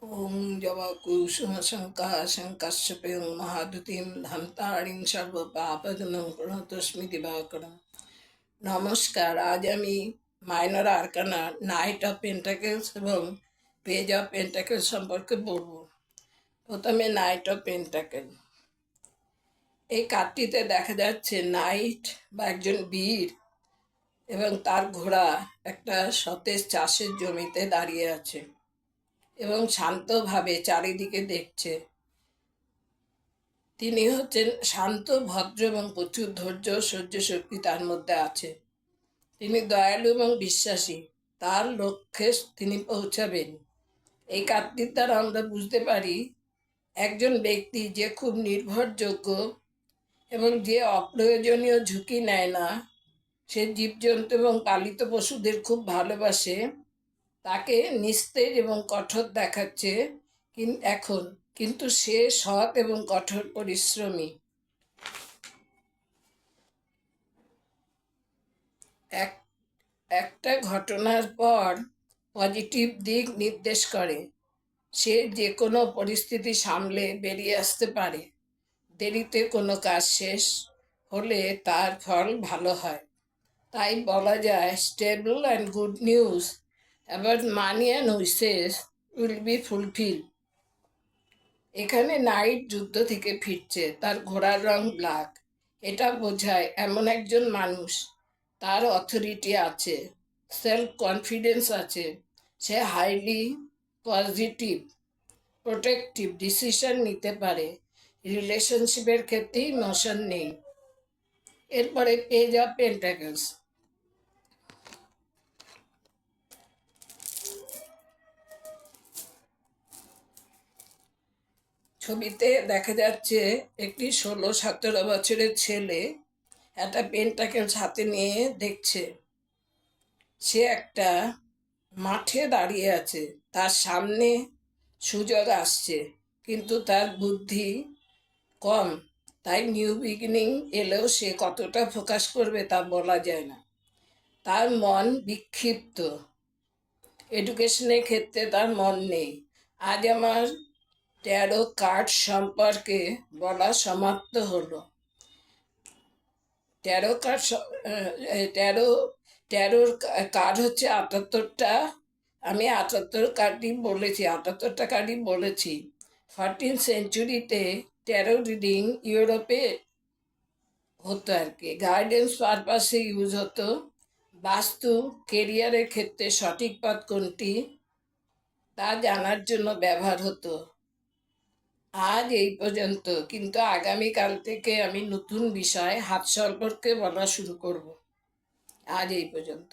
ॐ जवाकुसुमशङ्काशं कश्यपं महादुतिं धन्तारिं সর্বপাপঘ্নং প্রণতস্মি দিবাকরম। নমস্কার, আজ আমি minor arcana night of pentacles এবং পেজ অফ পেন্টাকেলস সম্পর্কে বলব। প্রথমে নাইট অফ পেন্টাকেল। এই কার্ডটিতে দেখা যাচ্ছে নাইট বা একজন বীর এবং তার ঘোড়া একটা সতেজ চাষের জমিতে দাঁড়িয়ে আছে এবং শান্তভাবে চারিদিকে দেখছে। তিনি হচ্ছেন শান্ত, ভদ্র এবং প্রচুর ধৈর্য সহ্য শক্তি তার মধ্যে আছে। তিনি দয়ালু এবং বিশ্বাসী, তার লক্ষ্যে তিনি পৌঁছাবেন। এই কার্ডটির দ্বারা আমরা বুঝতে পারি একজন ব্যক্তি যে খুব নির্ভরযোগ্য এবং যে অপ্রয়োজনীয় ঝুঁকি নেয় না, সে জীবজন্তু এবং পালিত পশুদের খুব ভালোবাসে, তাকে নিস্তেজ এবং কঠোর দেখাচ্ছে এখন, কিন্তু সে সৎ এবং কঠোর পরিশ্রমী। একটা ঘটনার পর পজিটিভ দিক নির্দেশ করে। সে যে কোনো পরিস্থিতি সামলে বেরিয়ে আসতে পারে। দেরিতে কোনো কাজ শেষ হলে তার ফল ভালো হয়। তাই বলা যায় stable and good news about money and wishes will be fulfil. এখানে নাইট যুদ্ধ থেকে ফিরছে, তার ঘোড়ার রং ব্ল্যাক। এটা বোঝায় এমন একজন মানুষ, তার অথরিটি আছে, সেলফ কনফিডেন্স আছে, সে হাইলি পজিটিভ, প্রোটেক্টিভ ডিসিশন নিতে পারে। রিলেশনশিপের ক্ষেত্রে ইমোশন নেই। এরপরে পেজ অফ পেন্টাকেলস। ছবিতে দেখা যাচ্ছে একটি 16-17 বছরের ছেলে একটা পেন্টাকেলস হাতে নিয়ে দেখছে। সে একটা মাঠে দাঁড়িয়ে আছে, তার সামনে সুযোগ আসছে, কিন্তু তার বুদ্ধি কম। তাই নিউ বিগিনিং এলেও সে কতটা ফোকাস করবে তা বলা যায় না। তার মন বিক্ষিপ্ত, এডুকেশনের ক্ষেত্রে তার মন নেই। আজ আমার ট্যারো কার্ড সম্পর্কে বলা সমাপ্ত হলো। ট্যারো কার্ড ট্যারোর কার্ড হচ্ছে 78টা। আমি 78টা কার্ডই বলেছি। 14th সেঞ্চুরিতে ট্যারো রিডিং ইউরোপে হতো আর কি, গাইডেন্স পারপাসে ইউজ হতো। বাস্তু, কেরিয়ারের ক্ষেত্রে সঠিক পথ কোনটি তা জানার জন্য ব্যবহার হতো। আজ এই পর্যন্ত, কিন্তু আগামীকাল থেকে আমি নতুন বিষয় হাত সম্পর্কে বলা শুরু করব। আজ এই পর্যন্ত।